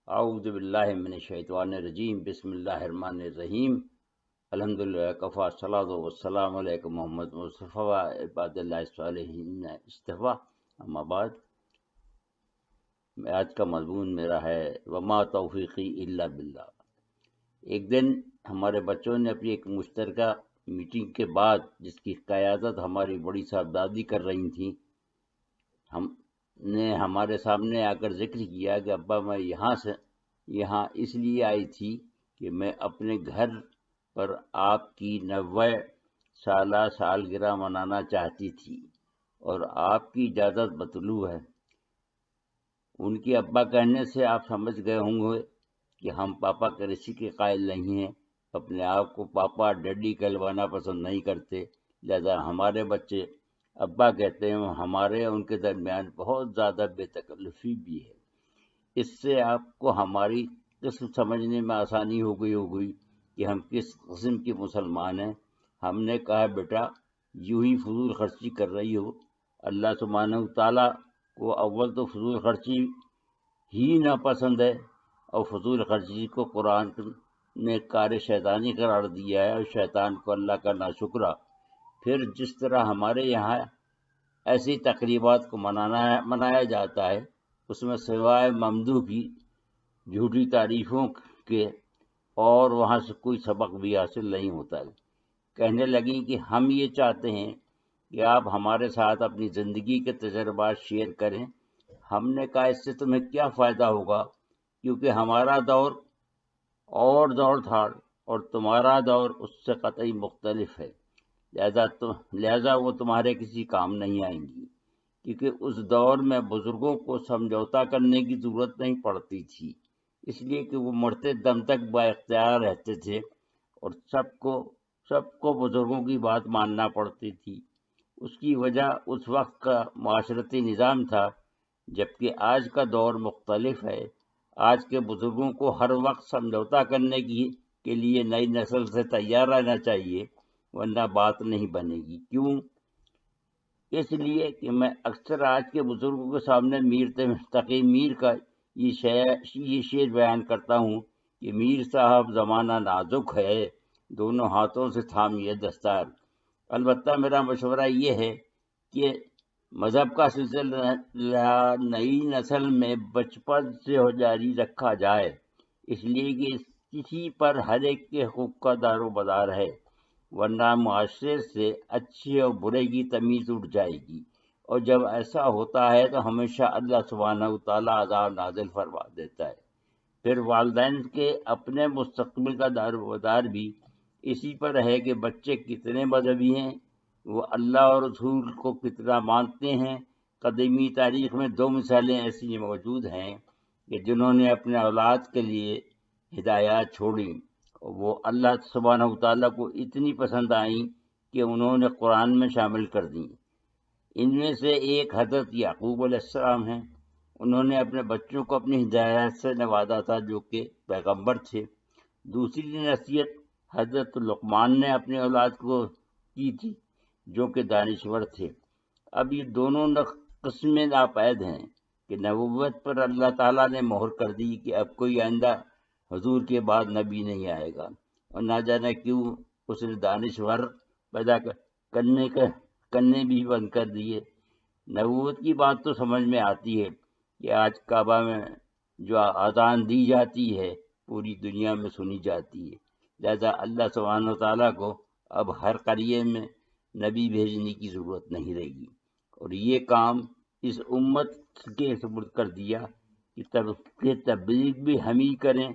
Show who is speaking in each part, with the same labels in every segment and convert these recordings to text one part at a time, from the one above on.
Speaker 1: اعوذ باللہ من الشیطان الرجیم، بسم اللہ الرحمن الرحیم، الحمدللہ کفا، الصلاۃ والسلام علیکم محمد مصطفیٰ عباد اللہ الصالحین اصطفیٰ، اما بعد۔ آج کا مضمون میرا ہے وما توفیقی الا باللہ۔ ایک دن ہمارے بچوں نے اپنی ایک مشترکہ میٹنگ کے بعد، جس کی قیادت ہماری بڑی صاحبزادی کر رہی تھیں، ہم نے ہمارے سامنے آ کر ذکر کیا کہ ابا میں یہاں اس لیے آئی تھی کہ میں اپنے گھر پر آپ کی 90 سالہ سالگرہ منانا چاہتی تھی اور آپ کی اجازت مطلوب ہے۔ ان کے ابا کہنے سے آپ سمجھ گئے ہوں گے کہ ہم پاپا کرسی کے قائل نہیں ہیں، اپنے آپ کو پاپا ڈیڈی کہلوانا پسند نہیں کرتے، لہذا ہمارے بچے ابا کہتے ہیں۔ ہمارے ان کے درمیان بہت زیادہ بے تکلفی بھی ہے۔ اس سے آپ کو ہماری قسم سمجھنے میں آسانی ہو گئی کہ ہم کس قسم کے مسلمان ہیں۔ ہم نے کہا بیٹا یوں ہی فضول خرچی کر رہی ہو، اللہ سبحانہ تعالیٰ کو اول تو فضول خرچی ہی ناپسند ہے، اور فضول خرچی کو قرآن نے کار شیطانی قرار دیا ہے، اور شیطان کو اللہ کا ناشکرہ۔ پھر جس طرح ہمارے یہاں ایسی تقریبات کو منایا جاتا ہے، اس میں سوائے ممدوح کی جھوٹی تعریفوں کے اور وہاں سے کوئی سبق بھی حاصل نہیں ہوتا ہے۔ کہنے لگیں کہ ہم یہ چاہتے ہیں کہ آپ ہمارے ساتھ اپنی زندگی کے تجربات شیئر کریں۔ ہم نے کہا اس سے تمہیں کیا فائدہ ہوگا، کیونکہ ہمارا دور اور دور تھا اور تمہارا دور اس سے قطعی مختلف ہے، لہذا وہ تمہارے کسی کام نہیں آئیں گی، کیونکہ اس دور میں بزرگوں کو سمجھوتا کرنے کی ضرورت نہیں پڑتی تھی، اس لیے کہ وہ مرتے دم تک با اختیار رہتے تھے اور سب کو بزرگوں کی بات ماننا پڑتی تھی۔ اس کی وجہ اس وقت کا معاشرتی نظام تھا، جبکہ آج کا دور مختلف ہے۔ آج کے بزرگوں کو ہر وقت سمجھوتا کرنے کے لیے نئی نسل سے تیار رہنا چاہیے، ورنہ بات نہیں بنے گی۔ کیوں؟ اس لیے کہ میں اکثر آج کے بزرگوں کے سامنے میر تقی میر کا یہ شعر بیان کرتا ہوں کہ میر صاحب زمانہ نازک ہے، دونوں ہاتھوں سے تھامیے دستار۔ البتہ میرا مشورہ یہ ہے کہ مذہب کا سلسلہ نئی نسل میں بچپن سے جاری رکھا جائے، اس لیے کہ کسی پر ہر ایک کے حقوق کا دار و مدار ہے، ورنہ معاشرے سے اچھے اور برے کی تمیز اٹھ جائے گی، اور جب ایسا ہوتا ہے تو ہمیشہ اللہ سبحانہ تعالیٰ عذاب نازل فرما دیتا ہے۔ پھر والدین کے اپنے مستقبل کا دار و مدار بھی اسی پر ہے کہ بچے کتنے مذہبی ہیں، وہ اللہ اور رسول کو کتنا مانتے ہیں۔ قدیمی تاریخ میں 2 مثالیں ایسی موجود ہیں کہ جنہوں نے اپنے اولاد کے لیے ہدایات چھوڑی، وہ اللہ سبحانہ تعالیٰ کو اتنی پسند آئیں کہ انہوں نے قرآن میں شامل کر دیں۔ ان میں سے ایک حضرت یعقوب علیہ السلام ہیں۔ انہوں نے اپنے بچوں کو اپنی ہدایت سے نوازا تھا، جو کہ پیغمبر تھے۔ دوسری نصیحت حضرت لقمان نے اپنے اولاد کو کی تھی، جو کہ دانشور تھے۔ اب یہ دونوں قسمیں ناپید ہیں کہ نبوت پر اللہ تعالیٰ نے مہر کر دی کہ اب کوئی آئندہ حضور کے بعد نبی نہیں آئے گا، اور نہ جانے کیوں اس نے دانشور پیدا کرنے بھی بند کر دیے۔ نبوت کی بات تو سمجھ میں آتی ہے کہ آج کعبہ میں جو اذان دی جاتی ہے پوری دنیا میں سنی جاتی ہے، لہذا اللہ سبحانہ تعالیٰ کو اب ہر قریے میں نبی بھیجنے کی ضرورت نہیں رہے گی، اور یہ کام اس امت کے سپرد کر دیا کہ تبلیغ بھی ہم ہی کریں،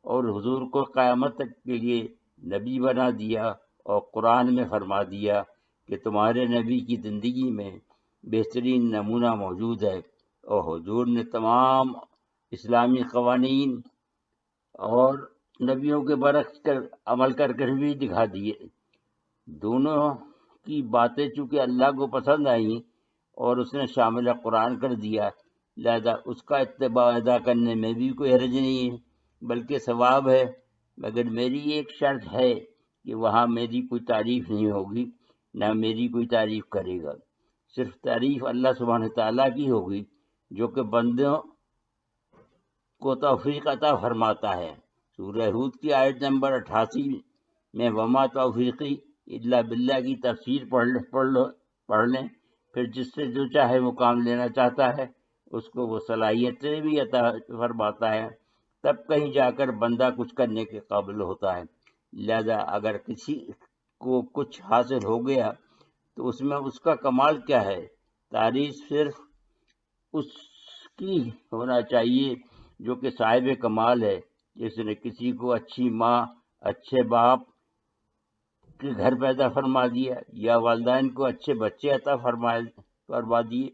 Speaker 1: اور حضور کو قیامت تک کے لیے نبی بنا دیا، اور قرآن میں فرما دیا کہ تمہارے نبی کی زندگی میں بہترین نمونہ موجود ہے، اور حضور نے تمام اسلامی قوانین اور نبیوں کے برعکس عمل کر بھی دکھا دیے۔ دونوں کی باتیں چونکہ اللہ کو پسند آئیں اور اس نے شامل قرآن کر دیا، لہذا اس کا اتباع ادا کرنے میں بھی کوئی حرج نہیں ہے، بلکہ ثواب ہے، مگر میری ایک شرط ہے کہ وہاں میری کوئی تعریف نہیں ہوگی، نہ میری کوئی تعریف کرے گا، صرف تعریف اللہ سبحانہ تعالیٰ کی ہوگی، جو کہ بندوں کو توفیق عطا فرماتا ہے۔ سورہ ہود کی آیت نمبر 88 میں وما توفیقی الا باللہ کی تفسیر پڑھ لیں، پھر جس سے جو چاہے وہ کام لینا چاہتا ہے اس کو وہ صلاحیتیں بھی عطا فرماتا ہے، تب کہیں جا کر بندہ کچھ کرنے کے قابل ہوتا ہے۔ لہذا اگر کسی کو کچھ حاصل ہو گیا تو اس میں اس کا کمال کیا ہے؟ تعریف صرف اس کی ہونا چاہیے جو کہ صاحب کمال ہے، جس نے کسی کو اچھی ماں، اچھے باپ کے گھر پیدا فرما دیا، یا والدین کو اچھے بچے عطا فرما دیے،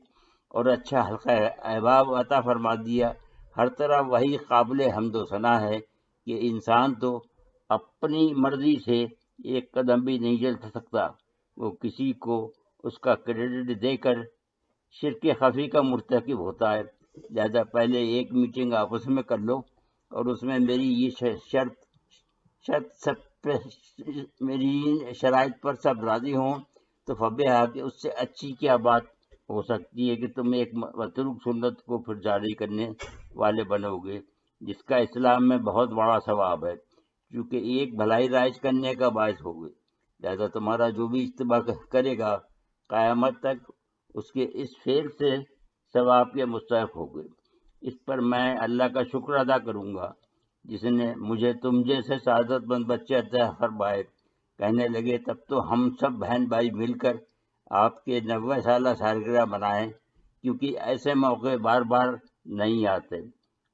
Speaker 1: اور اچھا حلقہ احباب عطا فرما دیا۔ ہر طرح وہی قابل حمد و ثنا ہے کہ انسان تو اپنی مرضی سے ایک قدم بھی نہیں چل سکتا، وہ کسی کو اس کا کریڈٹ دے کر شرک خفی کا مرتکب ہوتا ہے۔ لہذا پہلے ایک میٹنگ آپس میں کر لو، اور اس میں میری یہ میری شرائط پر سب راضی ہوں تو فبیہا کہ اس سے اچھی کیا بات ہو سکتی ہے کہ تم ایک متروک سنت کو پھر جاری کرنے والے بنو گے، جس کا اسلام میں بہت بڑا ثواب ہے، کیونکہ ایک بھلائی رائج کرنے کا باعث ہوگی۔ لہذا تمہارا جو بھی اتباع کرے گا قیامت تک اس کے اس فعل سے ثواب کے مستحق ہوگے۔ اس پر میں اللہ کا شکر ادا کروں گا جس نے مجھے تم جیسے سعادت مند بچے عطا فرمائے۔ کہنے لگے تب تو ہم سب بہن بھائی مل کر آپ کے 90 سالہ سالگرہ منائیں، کیونکہ ایسے موقع بار بار نہیں آتے،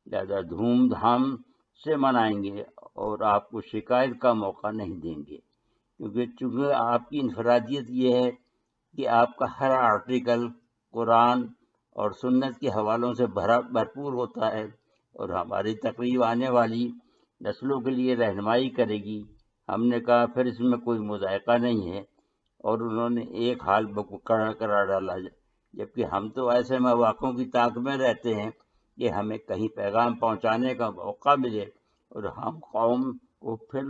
Speaker 1: لہذا دھوم دھام سے منائیں گے اور آپ کو شکایت کا موقع نہیں دیں گے، چونکہ آپ کی انفرادیت یہ ہے کہ آپ کا ہر آرٹیکل قرآن اور سنت کے حوالوں سے بھرپور ہوتا ہے، اور ہماری تقریب آنے والی نسلوں کے لیے رہنمائی کرے گی۔ ہم نے کہا پھر اس میں کوئی مذائقہ نہیں ہے، اور انہوں نے ایک حال قرار ڈالا، جبکہ ہم تو ایسے مواقعوں کی طاق میں رہتے ہیں کہ ہمیں کہیں پیغام پہنچانے کا موقع ملے اور ہم قوم کو پھر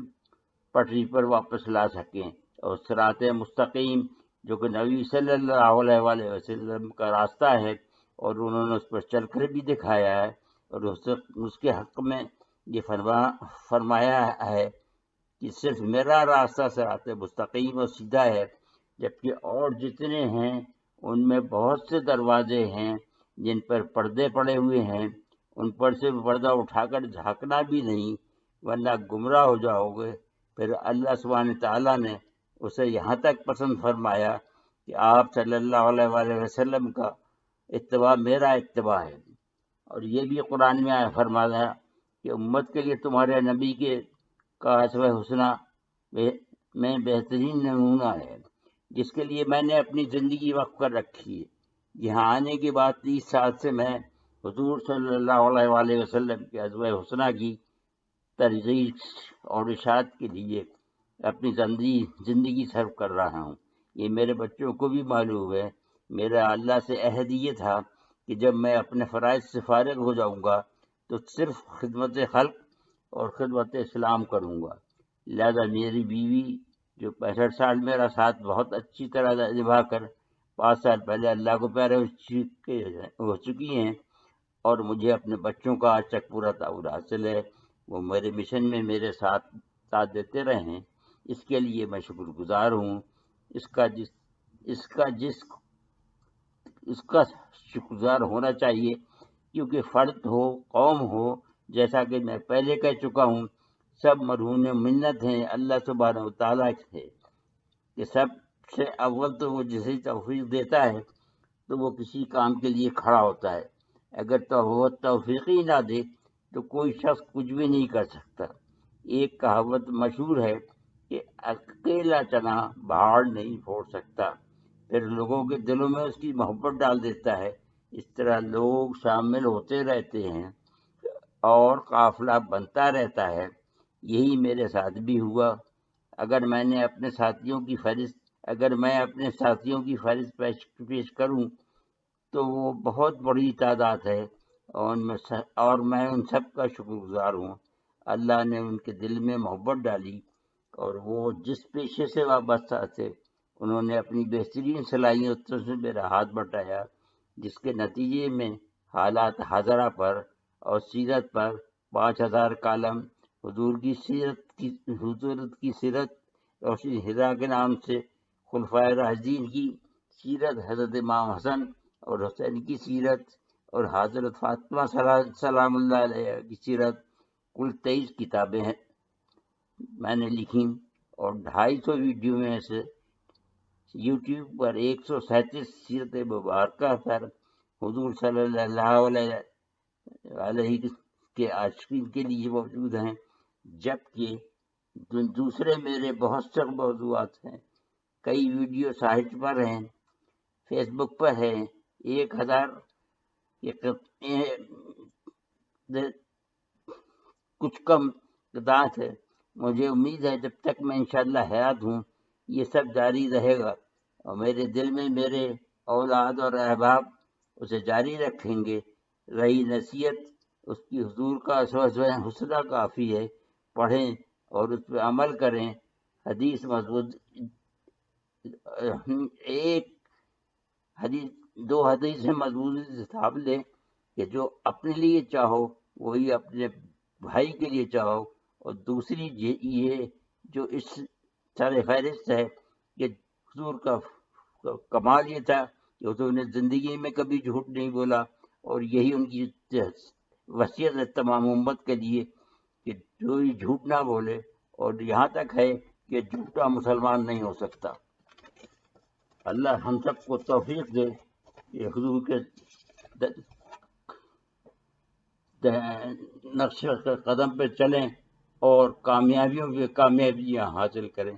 Speaker 1: پٹری پر واپس لا سکیں، اور صراط مستقیم جو کہ نبی صلی اللہ علیہ وسلم کا راستہ ہے، اور انہوں نے اس پر چل کر بھی دکھایا ہے، اور اس کے حق میں یہ فرمایا ہے کہ صرف میرا راستہ صراط مستقیم اور سیدھا ہے، جبکہ اور جتنے ہیں ان میں بہت سے دروازے ہیں جن پر پردے پڑے ہوئے ہیں، ان پر سے پردہ اٹھا کر جھانکنا بھی نہیں ورنہ گمراہ ہو جاؤ گے۔ پھر اللہ سبحانہ تعالیٰ نے اسے یہاں تک پسند فرمایا کہ آپ صلی اللہ علیہ وسلم کا اتباع میرا اتباع ہے، اور یہ بھی قرآن میں فرمایا کہ امت کے لیے تمہارے نبی کا اسوہ حسنہ میں بہترین نمونہ ہے، جس کے لیے میں نے اپنی زندگی وقف کر رکھی ہے۔ یہاں آنے کے بعد 30 سال سے میں حضور صلی اللہ علیہ وسلم کے اسوہ حسنہ کی ترویج اور اشاعت کے لیے اپنی زندگی صرف کر رہا ہوں۔ یہ میرے بچوں کو بھی معلوم ہے۔ میرا اللہ سے عہد یہ تھا کہ جب میں اپنے فرائض سے فارغ ہو جاؤں گا تو صرف خدمت خلق اور خدمت اسلام کروں گا۔ لہذا میری بیوی جو 65 سال میرا ساتھ بہت اچھی طرح نبھا کر 5 سال پہلے اللہ کو پیارے ہو چکی ہیں، اور مجھے اپنے بچوں کا آج تک پورا تعاون حاصل ہے، وہ میرے مشن میں میرے ساتھ دیتے رہے ہیں، اس کے لیے میں شکر گزار ہوں۔ اس کا شکر گزار ہونا چاہیے، کیونکہ فرد ہو، قوم ہو، جیسا کہ میں پہلے کہہ چکا ہوں، سب مرہون منت ہیں اللہ سبحانہ وتعالیٰ سے، کہ سب سے اول تو وہ جسے توفیق دیتا ہے تو وہ کسی کام کے لیے کھڑا ہوتا ہے، اگر تو وہ توفیق ہی نہ دے تو کوئی شخص کچھ بھی نہیں کر سکتا۔ ایک کہاوت مشہور ہے کہ اکیلا چنا پہاڑ نہیں پھوڑ سکتا، پھر لوگوں کے دلوں میں اس کی محبت ڈال دیتا ہے۔ اس طرح لوگ شامل ہوتے رہتے ہیں اور قافلہ بنتا رہتا ہے۔ یہی میرے ساتھ بھی ہوا۔ اگر میں اپنے ساتھیوں کی فہرست پیش کروں تو وہ بہت بڑی تعداد ہے، اور میں ان سب کا شکر گزار ہوں۔ اللہ نے ان کے دل میں محبت ڈالی، اور وہ جس پیشے سے وابستہ تھے انہوں نے اپنی بہترین صلاحیتوں سے میرا ہاتھ بٹایا، جس کے نتیجے میں حالات حاضرہ پر اور سیرت پر 5000 کالم، حضور کی سیرت روشنی ہدا کے نام سے، خلفائے راشدین کی سیرت، حضرت امام حسن اور حسین کی سیرت اور حضرت فاطمہ سلام اللہ علیہ کی سیرت، کل 23 کتابیں ہیں میں نے لکھی، اور 250 ویڈیو میں سے یوٹیوب پر 137 سیرت مبارکہ پر حضور صلی اللہ علیہ کے عاشقین کے لیے موجود ہیں، جبکہ دوسرے میرے بہت سے موضوعات ہیں۔ کئی ویڈیو سائٹ پر ہیں، فیس بک پر ہے، 1000 کچھ کم تعداد ہے۔ مجھے امید ہے جب تک میں انشاءاللہ حیات ہوں یہ سب جاری رہے گا، اور میرے دل میں میرے اولاد اور احباب اسے جاری رکھیں گے۔ رہی نصیحت، اس کی حضور کا اسوہ حسنہ کافی ہے، پڑھیں اور اس پہ عمل کریں۔ حدیث مضبوط، دو حدیث سے مضبوط حساب لیں کہ جو اپنے لیے چاہو وہی اپنے بھائی کے لیے چاہو، اور دوسری یہ جو اس سر فہرست ہے کہ حضور کا کمال یہ تھا کہ حضور نے زندگی میں کبھی جھوٹ نہیں بولا، اور یہی ان کی وصیت ہے تمام امت کے لیے کہ جو جھوٹ نہ بولے، اور یہاں تک ہے کہ جھوٹا مسلمان نہیں ہو سکتا۔ اللہ ہم سب کو توفیق دے کہ حضور کے نقش قدم پہ چلیں اور کامیابیوں پہ کامیابیاں حاصل کریں۔